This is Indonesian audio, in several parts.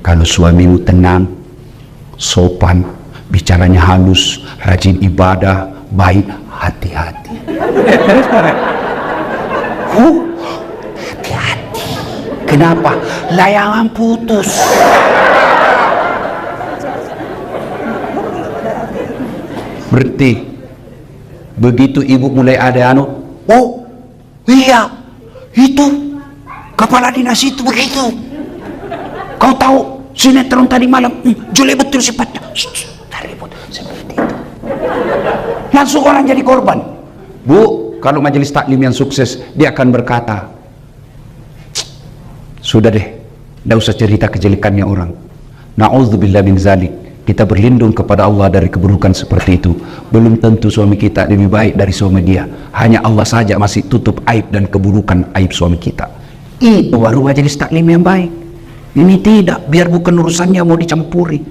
Kalau suamimu tenang, sopan, bicaranya halus, rajin ibadah, baik, hati-hati. Hati-hati. Kenapa? Layangan putus. Berarti begitu ibu mulai ada oh iya, itu kepala dinas itu begitu. Kau tahu sinetron tadi malam, jelek betul sifatnya. Ribut seperti itu. Langsung orang jadi korban. Bu, kalau majelis taklim yang sukses, dia akan berkata, sudah deh, tidak usah cerita kejelekannya orang. Na'udzubillah min zalik. Kita berlindung kepada Allah dari keburukan seperti itu. Belum tentu suami kita lebih baik dari suami dia. Hanya Allah saja masih tutup aib dan keburukan aib suami kita. Itu baru majelis taklim yang baik. Ini tidak, biar bukan urusannya mau dicampuri.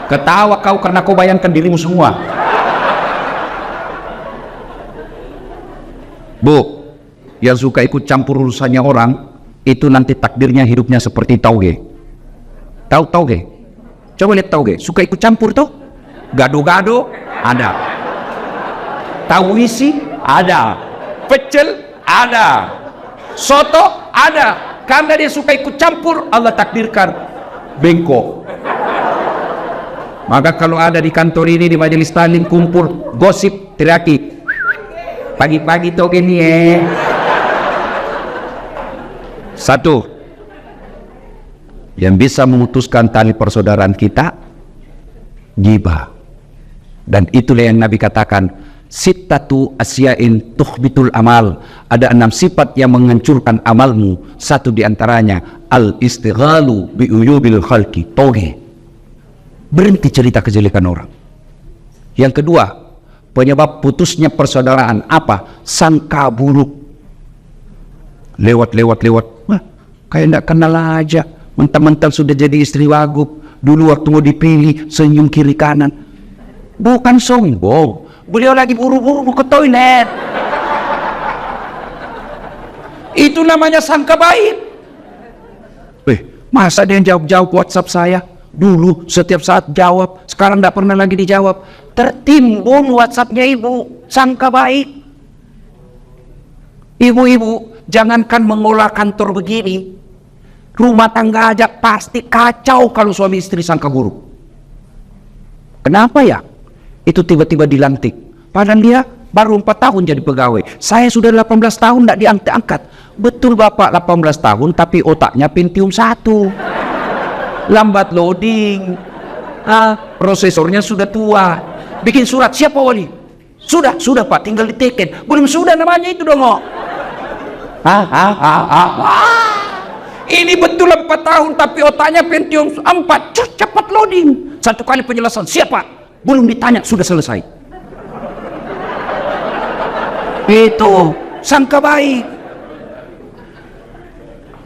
Ketawa kau karena kau bayangkan dirimu semua. Bu, yang suka ikut campur urusannya orang, itu nanti takdirnya hidupnya seperti tauge. Tahu tauge? Coba lihat tauge. Suka ikut campur tuh? Gado-gado ada. Tahu isi ada. Pecel ada. Soto ada. Karena dia suka ikut campur, Allah takdirkan bengkok. Maka kalau ada di kantor ini, di majelis taklim kumpul gosip, teriaki, pagi-pagi toge nih Satu, yang bisa memutuskan tali persaudaraan kita, ghibah. Dan itulah yang Nabi katakan, sittatu asya'in tuhbitul amal. Ada 6 sifat yang menghancurkan amalmu. Satu diantaranya, al-istighalu bi'uyubil khalqi, toge. Berhenti cerita kejelekan orang. Yang kedua, penyebab putusnya persaudaraan apa? Sangka buruk. Lewat, wah, kayak tidak kenal aja, mentang-mentang sudah jadi istri wagub, dulu waktu mau dipilih senyum kiri kanan. Bukan sombong, beliau lagi buru-buru mau ke toilet. Itu namanya sangka baik. Masa dia jawab WhatsApp saya? Dulu setiap saat jawab, sekarang tidak pernah lagi dijawab. Tertimbun WhatsAppnya ibu, sangka baik. Ibu-ibu, jangankan mengolah kantor begini, rumah tangga aja pasti kacau kalau suami istri sangka buruk. Kenapa ya? Itu tiba-tiba dilantik, padahal dia baru 4 tahun jadi pegawai. Saya sudah 18 tahun tidak diangkat. Betul bapak, 18 tahun tapi otaknya Pentium 1. Lambat loading, prosesornya sudah tua. Bikin surat, siapa wali? Sudah pak, tinggal diteken. Belum sudah namanya itu dong. Ini betul 4 tahun tapi otaknya Pentium 4. Cepat loading. 1 kali penjelasan, siapa? Belum ditanya, sudah selesai. Itu sangka baik.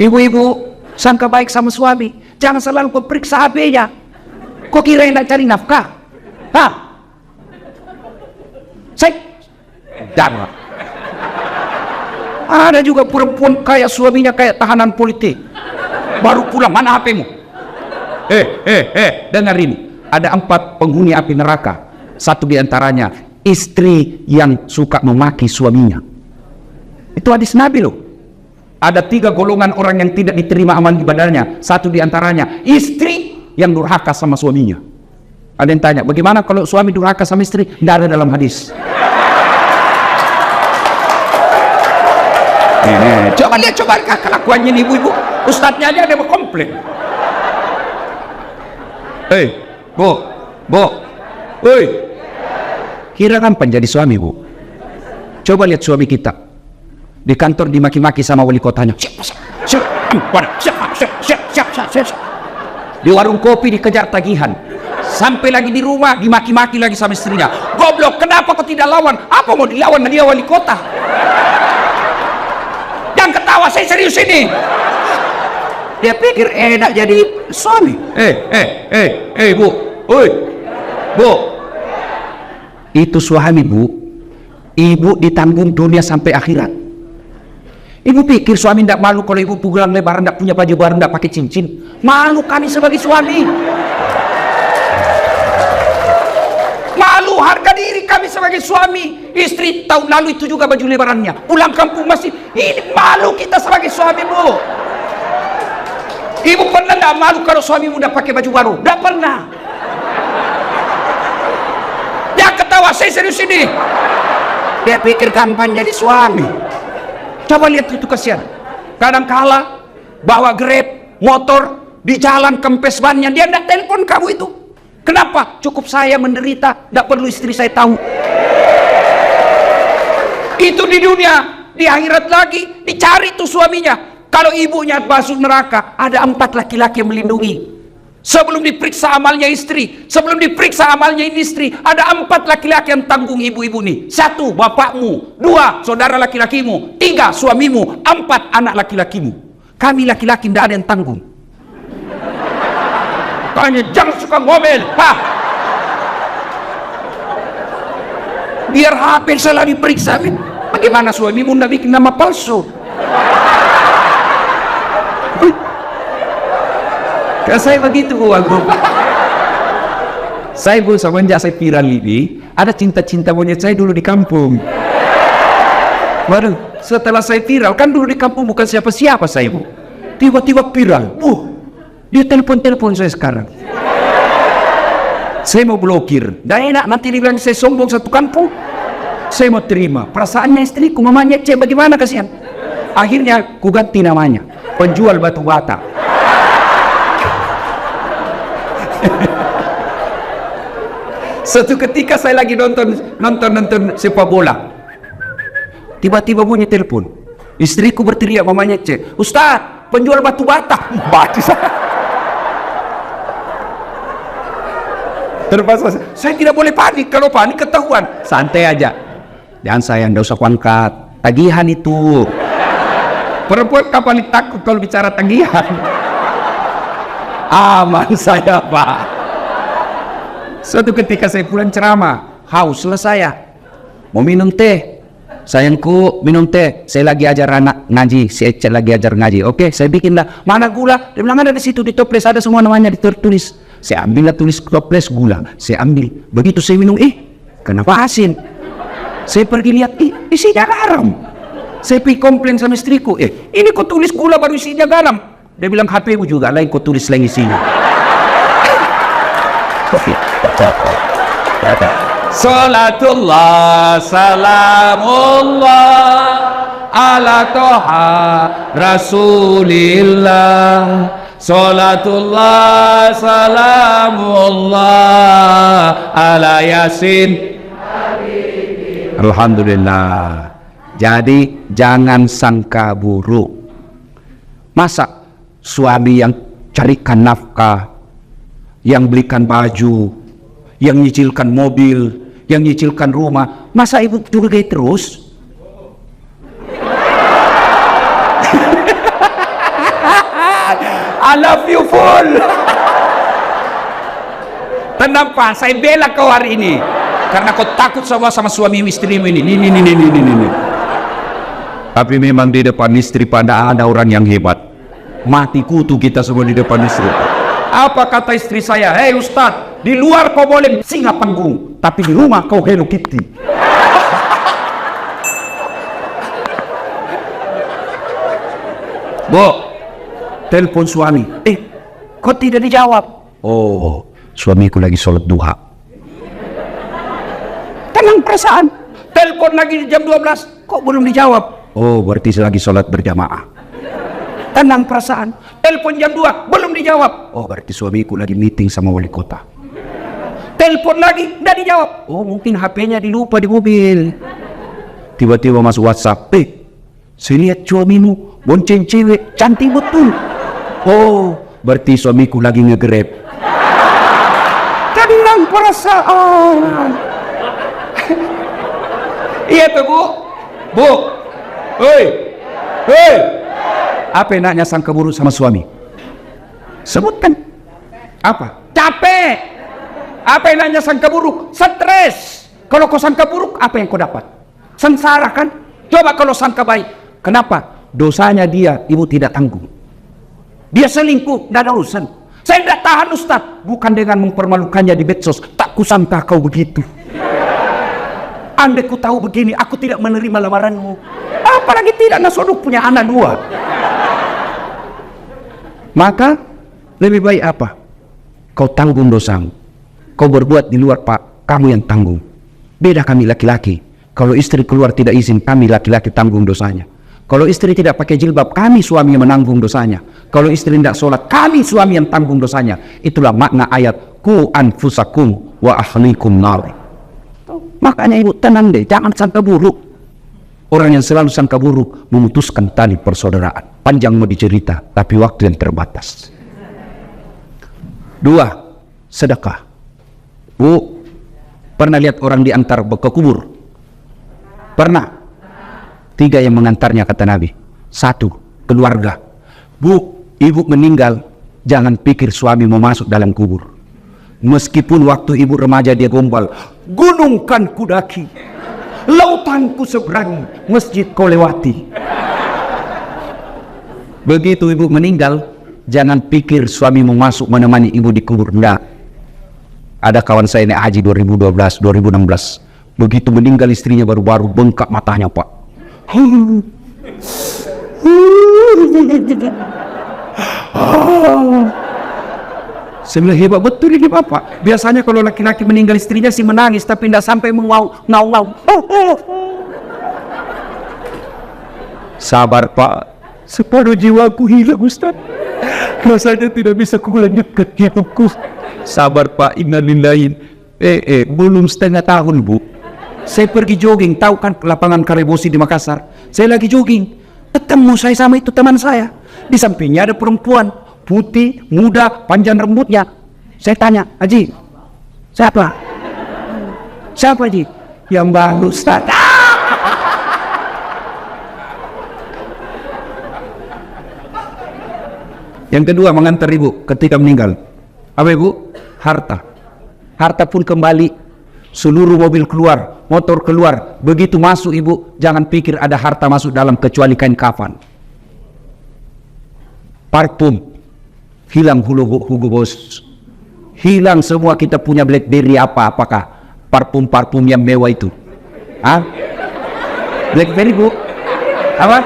Ibu-ibu, sangka baik sama suami. Jangan selalu periksa HP-nya. Kok kira yang cari nafkah? Darah. Ada juga perempuan kayak suaminya kayak tahanan politik. Baru pulang, mana HP-mu? Dengar ini. Ada 4 penghuni api neraka. Satu diantaranya istri yang suka memaki suaminya. Itu hadis Nabi loh. Ada 3 golongan orang yang tidak diterima amal ibadahnya. Satu diantaranya istri yang durhaka sama suaminya. Ada yang tanya, bagaimana kalau suami durhaka sama istri? Tidak ada dalam hadis. Coba lihat, coba kelakuannya nih ibu-ibu. Ustadznya aja ada yang komplain. Bu, kira kan penjadi suami bu. Coba lihat suami kita di kantor dimaki-maki sama wali kotanya. Siap. Di warung kopi dikejar tagihan. Sampai lagi di rumah dimaki-maki lagi sama istrinya. Goblok, kenapa kau tidak lawan? Apa mau dilawan dia wali kota? Jangan ketawa, saya serius ini. Dia pikir enak jadi suami. Bu, itu suami bu. Ibu ditanggung dunia sampai akhirat. Ibu pikir suami tidak malu kalau ibu pulang lebaran tidak punya baju baru, tidak pakai cincin? Malu kami sebagai suami. Malu harga diri kami sebagai suami. Istri tahun lalu itu juga baju lebarannya, pulang kampung masih. Ini malu kita sebagai suami, Bu. Ibu pernah tidak malu kalau suamimu tidak pakai baju baru? Tidak pernah. Dia ketawa, saya serius ini. Dia pikir gampang jadi suami. Coba lihat itu, kasihan. Kadang kala bawa Grab, motor, di jalan kempes bannya, dia tidak telepon kamu itu. Kenapa? Cukup saya menderita, tidak perlu istri saya tahu. Itu di dunia, di akhirat lagi dicari tuh suaminya. Kalau ibunya masuk neraka, ada 4 laki-laki yang melindungi. Sebelum diperiksa amalnya istri, sebelum diperiksa amalnya istri, ada 4 laki-laki yang tanggung ibu-ibu nih. 1, bapakmu. 2, saudara laki-lakimu. 3, suamimu. 4, anak laki-lakimu. Kami laki-laki tidak ada yang tanggung. Makanya jangan suka ngomel. Biar HP selalu diperiksa. Bagaimana suamimu tidak bikin nama palsu? Kalau saya begitu, Bu. Saya, Bu, semenjak saya viral ini, ada cinta-cinta monyet saya dulu di kampung. Baru setelah saya viral, kan dulu di kampung bukan siapa-siapa saya, Bu. Tiba-tiba viral. Dia telepon saya sekarang. Saya mau blokir. Dah enak, nanti dibilang saya sombong satu kampung. Saya mau terima. Perasaannya istriku, mamanya cek bagaimana, kasihan. Akhirnya ku ganti namanya, penjual batu bata. Suatu ketika saya lagi nonton sepak bola, tiba-tiba bunyi telepon. Istriku berteriak, mamanya cek, "Ustaz, penjual batu bata." Batu terpaksa saya tidak boleh panik. Kalau panik ketahuan. Santai aja, jangan sayang, tidak usah angkat tagihan itu. Perempuan kapan takut kalau bicara tagihan? Aman saya, Pak. Suatu ketika saya pulang ceramah, haus selesai ya, mau minum teh. Sayangku, minum teh. Saya lagi ajar anak ngaji, saya lagi ajar ngaji. Oke, saya bikin lah. Mana gula? Dia bilang ada di situ, di toples ada semua namanya ditulis. Saya ambil lah, tulis toples gula. Saya ambil. Begitu saya minum, kenapa asin? Saya pergi lihat, isinya garam. Saya pergi komplain sama istriku, ini kok tulis gula baru isinya garam. Dia bilang HP-mu juga lain kok tulis lain isinya. Salatullah salamullah ala toha rasulillah. Salatullah salamullah ala yasin. Alhamdulillah. Jadi jangan sangka buruk. Masa suami yang carikan nafkah, yang belikan baju, yang nyicilkan mobil, yang nyicilkan rumah, masa ibu juga kayak terus? I love you full. Tenang, Pak, saya bela kau hari ini karena kau takut sama suami istrimu ini. Ini. Tapi memang di depan istri pada ada orang yang hebat. Mati kutu kita semua di depan istri. Apa kata istri saya? Hei Ustadz, di luar kau boleh singa panggung, tapi di rumah kau Hello Kitty. Bu, telepon suami. Kok tidak dijawab? Oh, suamiku lagi sholat duha. Tenang perasaan. Telepon lagi jam 12, kok belum dijawab? Oh, berarti lagi sholat berjamaah. Tenang perasaan. Telepon jam 2, belum dijawab. Oh, berarti suamiku lagi meeting sama wali kota. Telepon lagi, tidak dijawab. Oh, mungkin HP-nya dilupa di mobil. Tiba-tiba masuk WhatsApp. Saya lihat suamimu bonceng cewek, cantik betul. Oh, berarti suamiku lagi nge-Grab. Tenang perasaan. Iya tuh, Bu. Bu. Hei. Apa enaknya sangka buruk sama suami? Sebutkan. Apa? Capek. Apa enaknya sangka buruk? Stres. Kalau kau sangka buruk, apa yang kau dapat? Sengsara kan? Coba kalau sangka baik. Kenapa? dosanya dia ibu tidak tanggung. Dia selingkuh, tidak ada urusan. Saya tidak tahan Ustaz, bukan dengan mempermalukannya di medsos. Tak kusangka kau begitu. Andai ku tahu begini, aku tidak menerima lamaranmu. Apalagi tidak nasoduk punya anak 2. Maka lebih baik apa? Kau tanggung dosamu. Kau berbuat di luar Pak, kamu yang tanggung. Beda kami laki-laki. Kalau istri keluar tidak izin, kami laki-laki tanggung dosanya. Kalau istri tidak pakai jilbab, kami suami yang menanggung dosanya. Kalau istri tidak sholat, kami suami yang tanggung dosanya. Itulah makna ayat ku anfusakum wa ahlikum nar. Makanya ibu tenang deh, jangan sangka buruk. Orang yang selalu sangka buruk memutuskan tali persaudaraan. Panjang mau dicerita, tapi waktu yang terbatas. 2. Sedekah. Bu, pernah lihat orang diantar ke kubur? Pernah? 3 yang mengantarnya kata Nabi. 1. Keluarga. Bu, ibu meninggal, jangan pikir suami mau masuk dalam kubur. Meskipun waktu ibu remaja dia gombal, gunung kan kudaki, lautan ku seberangi, masjid kau lewati. Begitu ibu meninggal, jangan pikir suami mau masuk menemani ibu di kubur. Enggak. Ada kawan saya naik haji 2012, 2016. Begitu meninggal istrinya baru-baru bengkak matanya Pak. Saya bilang hebat betul ini Bapak. Biasanya kalau laki-laki meninggal istrinya sih menangis, tapi tidak sampai mengau-ngau. Sabar Pak, separuh jiwaku hilang Ustaz. Rasanya tidak bisa kulanjutkan hidupku. Sabar Pak, innalillahi. Belum setengah tahun Bu. Saya pergi jogging, tahu kan lapangan Karebosi di Makassar. Saya lagi jogging, ketemu saya sama itu teman saya. Di sampingnya ada perempuan, putih, muda, panjang rambutnya. Saya tanya, Haji, siapa? Siapa Haji? Yang baru Ustaz. Yang kedua mengantar ibu ketika meninggal. Apa ibu? Harta. Harta pun kembali. Seluruh mobil keluar, motor keluar. Begitu masuk ibu, jangan pikir ada harta masuk dalam kecuali kain kafan. Parfum, hilang Hugo Boss. Hilang semua kita punya BlackBerry apakah parfum yang mewah itu? Hah? BlackBerry Bu? Apa?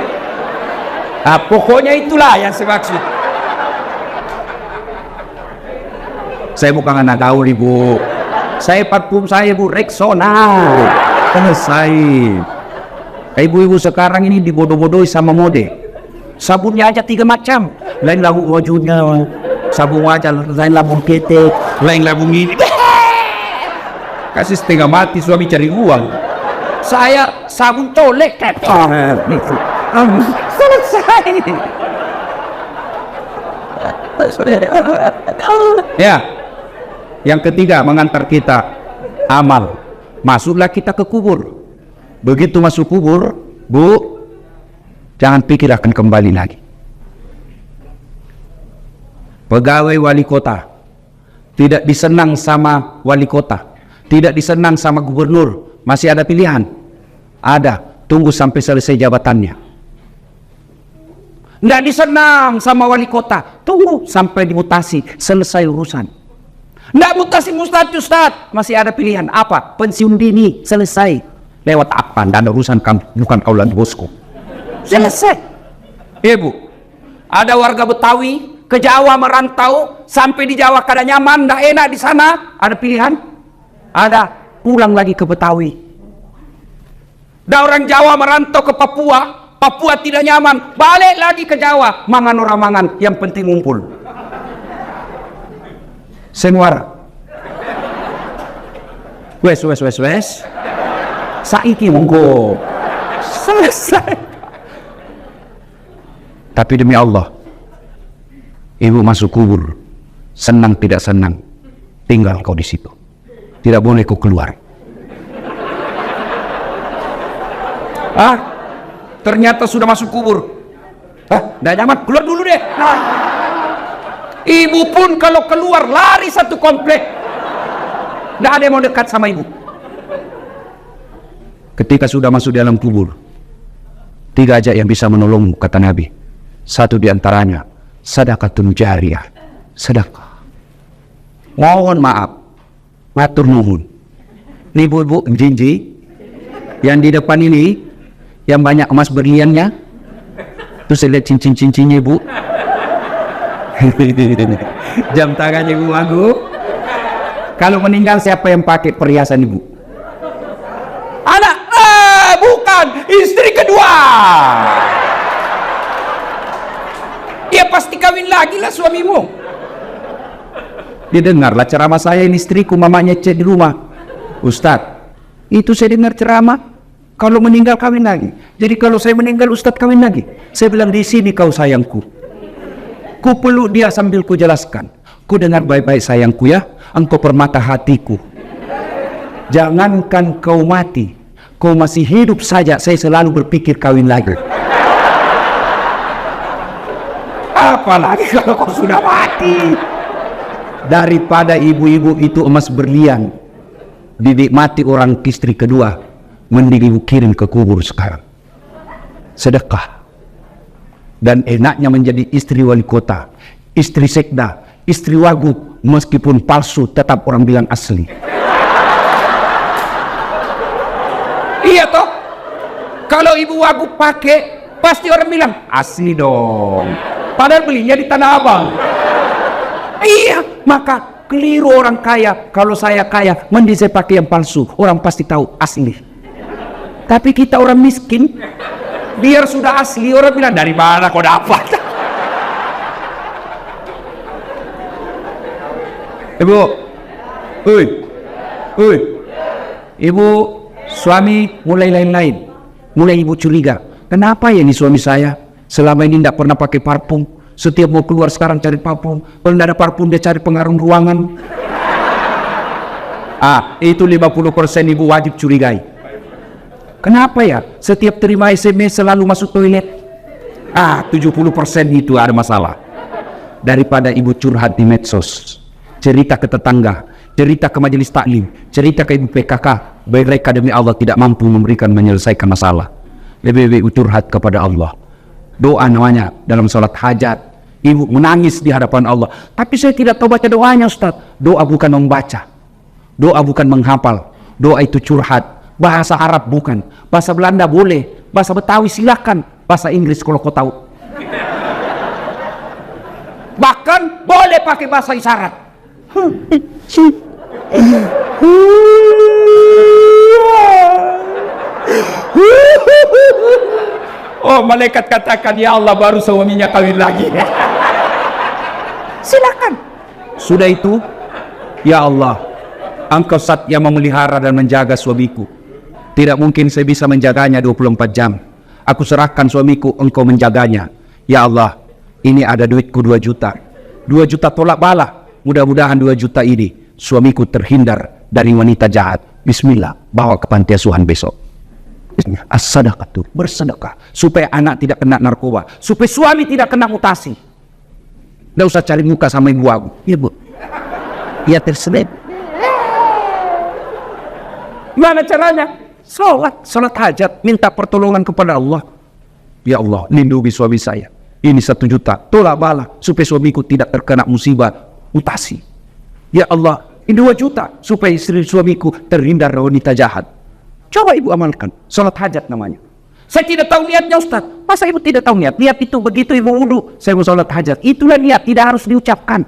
Pokoknya itulah yang saya maksud. Saya bukan anak gaul ibu. Saya parfum saya Bu Rexona. Selesai. Ibu-ibu sekarang ini dibodoh-bodohi sama mode. Sabunnya aja 3 macam. Lain labu wajahnya, sabun wajah, lain labu ketek, lain labu ini. Kasih setengah mati suami cari uang. Saya sabun colek. Selesai. Ya. Yang ketiga mengantar kita amal. Masuklah kita ke kubur. Begitu masuk kubur, Bu, jangan pikir akan kembali lagi. Pegawai wali kota tidak disenang sama wali kota, tidak disenang sama gubernur, masih ada pilihan? Ada, tunggu sampai selesai jabatannya. Tidak disenang sama wali kota, tunggu sampai dimutasi, selesai urusan. Tidak mutasi Ustaz, masih ada pilihan. Apa? Pensiun dini, selesai. Lewat apa? Tidak ada urusan kamu, bukan kau lagi bosku. Selesai. Bu, ada warga Betawi ke Jawa merantau, sampai di Jawa kada nyaman, tidak enak di sana. Ada pilihan? Ada, pulang lagi ke Betawi. Dan orang Jawa merantau ke Papua, Papua tidak nyaman, balik lagi ke Jawa. Mangan orang mangan, yang penting ngumpul. Senwara. Wes. Saiki monggo. Selesai. Tapi demi Allah, ibu masuk kubur, senang tidak senang, tinggal kau di situ. Tidak boleh kau keluar. Ternyata sudah masuk kubur. Tidak nyaman, keluar dulu deh. Ibu pun kalau keluar lari satu komplek. Tidak ada yang mau dekat sama ibu. Ketika sudah masuk dalam kubur, 3 aja yang bisa menolongmu, kata Nabi. Satu di antaranya, sedekahun jariyah, sedekah. Mohon maaf, matur nuhun. Nih bu, jinji, yang di depan ini, yang banyak emas berliannya, tuh saya lihat cincin-cincinnya bu. Jam tangan ibu aku. Kalau meninggal siapa yang pakai perhiasan ibu? Anak, bukan, istri kedua. Ya pasti kawin lagi lah suamimu. Didengarlah ceramah saya, ini istriku, mamanya cek di rumah. Ustadz, itu saya dengar ceramah, kalau meninggal kawin lagi. Jadi kalau saya meninggal Ustadz kawin lagi. Saya bilang, di sini kau sayangku. Ku peluk dia sambil ku jelaskan. Ku dengar baik-baik sayangku ya, engkau permata hatiku. Jangankan kau mati, kau masih hidup saja saya selalu berpikir kawin lagi. Apalagi kalau kau sudah mati. Daripada ibu-ibu itu emas berlian dinikmati orang istri kedua, mending ibu kirim ke kubur sekarang. Sedekah. Dan enaknya menjadi istri wali kota, istri sekda, istri wagub, meskipun palsu tetap orang bilang asli. Iya toh, kalau ibu wagub pakai pasti orang bilang asli dong, padahal belinya di Tanah Abang. Iya, maka keliru orang kaya. Kalau saya kaya, mending saya pakai yang palsu, orang pasti tahu asli. Tapi kita orang miskin, biar sudah asli orang bilang dari mana kau dapat. Ibu, ibu, suami mulai lain-lain, mulai ibu curiga. Kenapa ya ini suami saya selama ini tidak pernah pakai parfum? Setiap mau keluar sekarang cari parfum. Kalau tidak ada parfum dia cari pengaruh ruangan. Itu 50% ibu wajib curigai. Kenapa ya? Setiap terima SMS selalu masuk toilet. 70% itu ada masalah. Daripada ibu curhat di medsos, cerita ke tetangga, cerita ke majelis taklim, cerita ke ibu PKK, mereka demi Allah tidak mampu memberikan menyelesaikan masalah. Lebih-lebih curhat kepada Allah. Doa namanya dalam sholat hajat. Ibu menangis di hadapan Allah. Tapi saya tidak tahu baca doanya Ustaz. Doa bukan membaca, doa bukan menghafal, doa itu curhat. Bahasa Arab bukan, bahasa Belanda boleh, bahasa Betawi silakan, bahasa Inggris kalau kau tahu. Bahkan boleh pakai bahasa isyarat. Oh, malaikat katakan, ya Allah baru suaminya kawin lagi. Silakan. Sudah itu, ya Allah, Engkau Zat yang memelihara dan menjaga suamiku. Tidak mungkin saya bisa menjaganya 24 jam. Aku serahkan suamiku, Engkau menjaganya. Ya Allah, ini ada duitku 2 juta. 2 juta tolak bala. Mudah-mudahan 2 juta ini suamiku terhindar dari wanita jahat. Bismillah, bawa ke panti asuhan besok. As-sadaqatu, bersedekah supaya anak tidak kena narkoba, supaya suami tidak kena mutasi. Tidak usah cari muka sama ibu aku. Iya bu, ya terselip. Gimana caranya? Sholat hajat, minta pertolongan kepada Allah. Ya Allah, lindungi suami saya. Ini 1 juta, tolak bala supaya suamiku tidak terkena musibah mutasi. Ya Allah, ini 2 juta supaya istri suamiku terhindar dari wanita jahat. Coba ibu amalkan, sholat hajat namanya. Saya tidak tahu niatnya Ustaz. Masa ibu tidak tahu niat? Niat itu begitu ibu wudu, saya mau sholat hajat. Itulah niat, tidak harus diucapkan.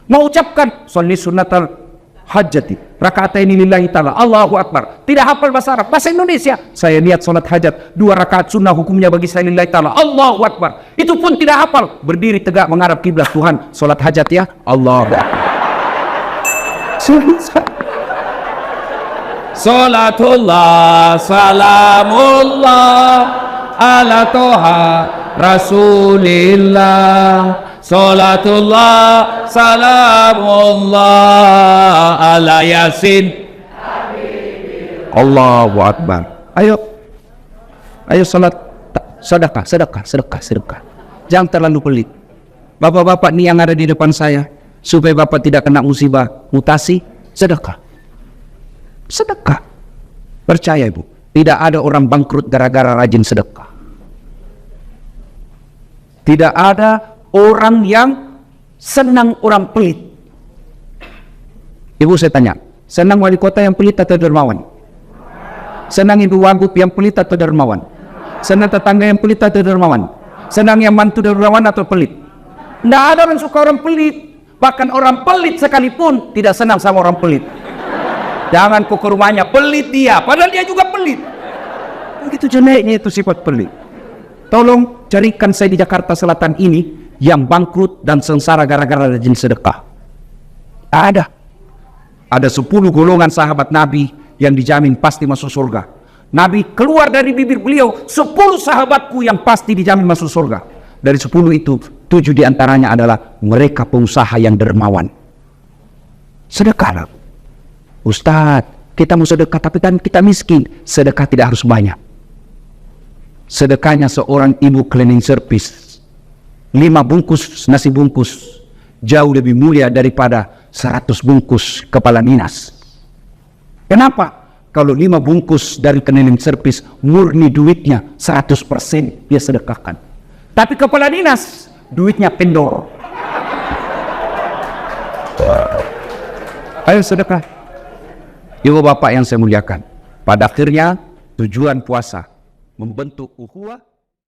Mau ucapkan, sholli sunnatal hajati, raka'ataini lillahi ta'ala, Allahu Akbar. Tidak hafal bahasa Arab, bahasa Indonesia. Saya niat sholat hajat, 2 rakaat sunnah hukumnya bagi saya lillahi ta'ala, Allahu Akbar. Itu pun tidak hafal. Berdiri tegak menghadap kiblat Tuhan, sholat hajat ya, Allahu Akbar. Salatullah, salamullah, ala toha rasulillah. Salatullah, salamullah, ala yasin. Allahu Akbar. Ayo salat, sedekah. Jangan terlalu pelit. Bapak-bapak nih yang ada di depan saya, supaya bapak tidak kena musibah mutasi, sedekah. Percaya ibu, tidak ada orang bangkrut gara-gara rajin sedekah. Tidak ada orang yang senang orang pelit. Ibu saya tanya, senang wali kota yang pelit atau dermawan? Senang ibu wagub yang pelit atau dermawan? Senang tetangga yang pelit atau dermawan? Senang yang mantu dermawan atau pelit? Tidak ada orang suka orang pelit. Bahkan orang pelit sekalipun tidak senang sama orang pelit. Jangan kau ke rumahnya, pelit dia, padahal dia juga pelit. Begitu jeleknya itu sifat pelit. Tolong carikan saya di Jakarta Selatan ini yang bangkrut dan sengsara gara-gara rajin sedekah. Ada 10 golongan sahabat Nabi yang dijamin pasti masuk surga. Nabi keluar dari bibir beliau, 10 sahabatku yang pasti dijamin masuk surga. Dari 10 itu, 7 diantaranya adalah mereka pengusaha yang dermawan. Sedekahlah. Ustadz, kita mau sedekah tapi kan kita miskin. Sedekah tidak harus banyak. Sedekahnya seorang ibu cleaning service, 5 bungkus nasi bungkus, jauh lebih mulia daripada 100 bungkus kepala dinas. Kenapa? Kalau 5 bungkus dari cleaning service, murni duitnya 100% dia sedekahkan. Tapi kepala dinas, duitnya kendor. Ayo sedekah. Ibu bapak yang saya muliakan, pada akhirnya tujuan puasa membentuk ukhuwah